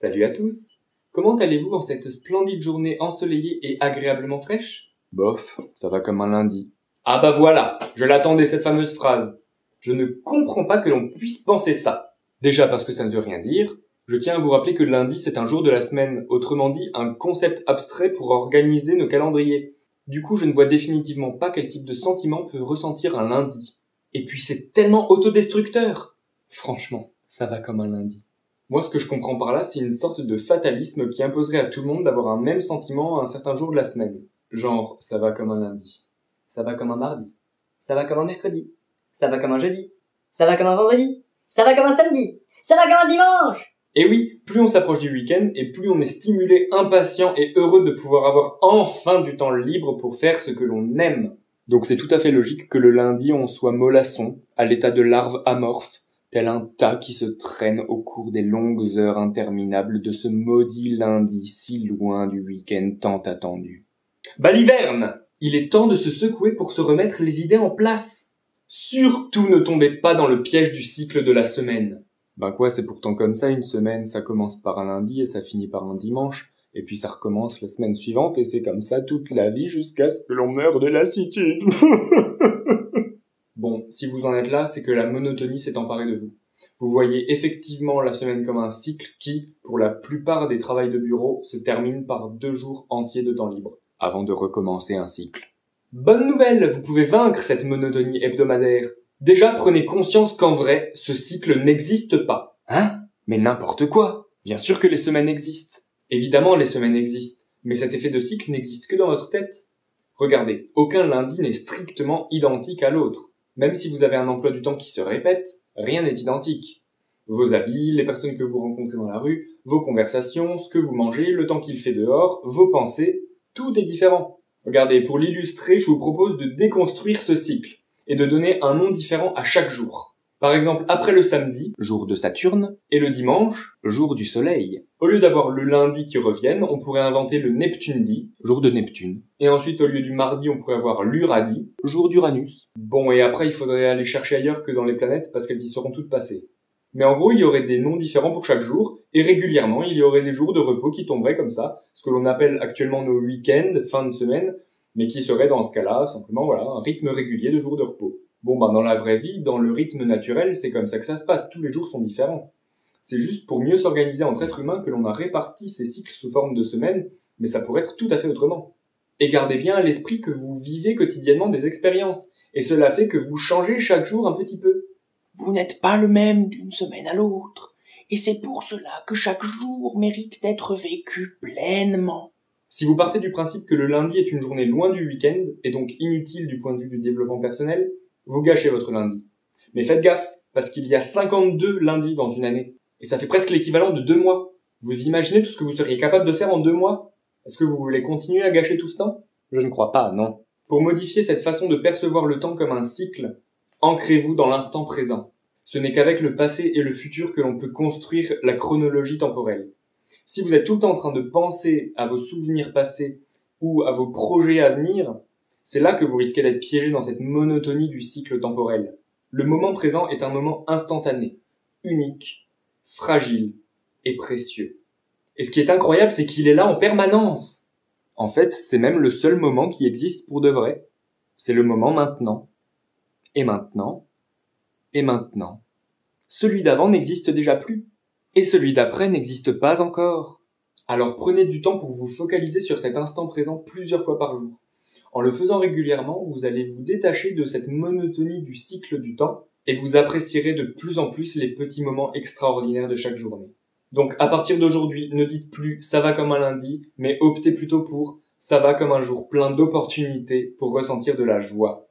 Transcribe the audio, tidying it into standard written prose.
Salut à tous. Comment allez-vous en cette splendide journée ensoleillée et agréablement fraîche? Bof, ça va comme un lundi. Ah bah voilà, je l'attendais cette fameuse phrase. Je ne comprends pas que l'on puisse penser ça. Déjà parce que ça ne veut rien dire. Je tiens à vous rappeler que lundi c'est un jour de la semaine, autrement dit un concept abstrait pour organiser nos calendriers. Du coup je ne vois définitivement pas quel type de sentiment peut ressentir un lundi. Et puis c'est tellement autodestructeur. Franchement, ça va comme un lundi. Moi, ce que je comprends par là, c'est une sorte de fatalisme qui imposerait à tout le monde d'avoir un même sentiment à un certain jour de la semaine. Genre, ça va comme un lundi. Ça va comme un mardi. Ça va comme un mercredi. Ça va comme un jeudi. Ça va comme un vendredi. Ça va comme un samedi. Ça va comme un dimanche. Et oui, plus on s'approche du week-end, et plus on est stimulé, impatient et heureux de pouvoir avoir enfin du temps libre pour faire ce que l'on aime. Donc c'est tout à fait logique que le lundi, on soit mollasson, à l'état de larve amorphe, tel un tas qui se traîne au cours des longues heures interminables de ce maudit lundi si loin du week-end tant attendu. Baliverne! Il est temps de se secouer pour se remettre les idées en place. Surtout ne tombez pas dans le piège du cycle de la semaine. Ben quoi, c'est pourtant comme ça une semaine, ça commence par un lundi et ça finit par un dimanche, et puis ça recommence la semaine suivante et c'est comme ça toute la vie jusqu'à ce que l'on meure de lassitude. Bon, si vous en êtes là, c'est que la monotonie s'est emparée de vous. Vous voyez effectivement la semaine comme un cycle qui, pour la plupart des travails de bureau, se termine par 2 jours entiers de temps libre, avant de recommencer un cycle. Bonne nouvelle, vous pouvez vaincre cette monotonie hebdomadaire. Déjà, prenez conscience qu'en vrai, ce cycle n'existe pas. Hein? Mais n'importe quoi! Bien sûr que les semaines existent. Évidemment, les semaines existent. Mais cet effet de cycle n'existe que dans votre tête. Regardez, aucun lundi n'est strictement identique à l'autre. Même si vous avez un emploi du temps qui se répète, rien n'est identique. Vos habits, les personnes que vous rencontrez dans la rue, vos conversations, ce que vous mangez, le temps qu'il fait dehors, vos pensées, tout est différent. Regardez, pour l'illustrer, je vous propose de déconstruire ce cycle et de donner un nom différent à chaque jour. Par exemple, après le samedi, jour de Saturne, et le dimanche, jour du soleil. Au lieu d'avoir le lundi qui revienne, on pourrait inventer le Neptundi, jour de Neptune. Et ensuite, au lieu du mardi, on pourrait avoir l'Uradi, jour d'Uranus. Bon, et après, il faudrait aller chercher ailleurs que dans les planètes parce qu'elles y seront toutes passées. Mais en gros, il y aurait des noms différents pour chaque jour, et régulièrement, il y aurait des jours de repos qui tomberaient comme ça, ce que l'on appelle actuellement nos week-ends, fin de semaine, mais qui seraient dans ce cas-là, simplement, voilà, un rythme régulier de jours de repos. Bon, dans la vraie vie, dans le rythme naturel, c'est comme ça que ça se passe, tous les jours sont différents. C'est juste pour mieux s'organiser entre êtres humains que l'on a réparti ces cycles sous forme de semaines, mais ça pourrait être tout à fait autrement. Et gardez bien à l'esprit que vous vivez quotidiennement des expériences, et cela fait que vous changez chaque jour un petit peu. Vous n'êtes pas le même d'une semaine à l'autre, et c'est pour cela que chaque jour mérite d'être vécu pleinement. Si vous partez du principe que le lundi est une journée loin du week-end, et donc inutile du point de vue du développement personnel, vous gâchez votre lundi. Mais faites gaffe, parce qu'il y a 52 lundis dans une année, et ça fait presque l'équivalent de 2 mois. Vous imaginez tout ce que vous seriez capable de faire en 2 mois? Est-ce que vous voulez continuer à gâcher tout ce temps? Je ne crois pas, non. Pour modifier cette façon de percevoir le temps comme un cycle, ancrez-vous dans l'instant présent. Ce n'est qu'avec le passé et le futur que l'on peut construire la chronologie temporelle. Si vous êtes tout le temps en train de penser à vos souvenirs passés ou à vos projets à venir, c'est là que vous risquez d'être piégé dans cette monotonie du cycle temporel. Le moment présent est un moment instantané, unique, fragile et précieux. Et ce qui est incroyable, c'est qu'il est là en permanence. En fait, c'est même le seul moment qui existe pour de vrai. C'est le moment maintenant. Et maintenant. Et maintenant. Celui d'avant n'existe déjà plus. Et celui d'après n'existe pas encore. Alors prenez du temps pour vous focaliser sur cet instant présent plusieurs fois par jour. En le faisant régulièrement, vous allez vous détacher de cette monotonie du cycle du temps et vous apprécierez de plus en plus les petits moments extraordinaires de chaque journée. Donc à partir d'aujourd'hui, ne dites plus « ça va comme un lundi », mais optez plutôt pour « ça va comme un jour plein d'opportunités pour ressentir de la joie ».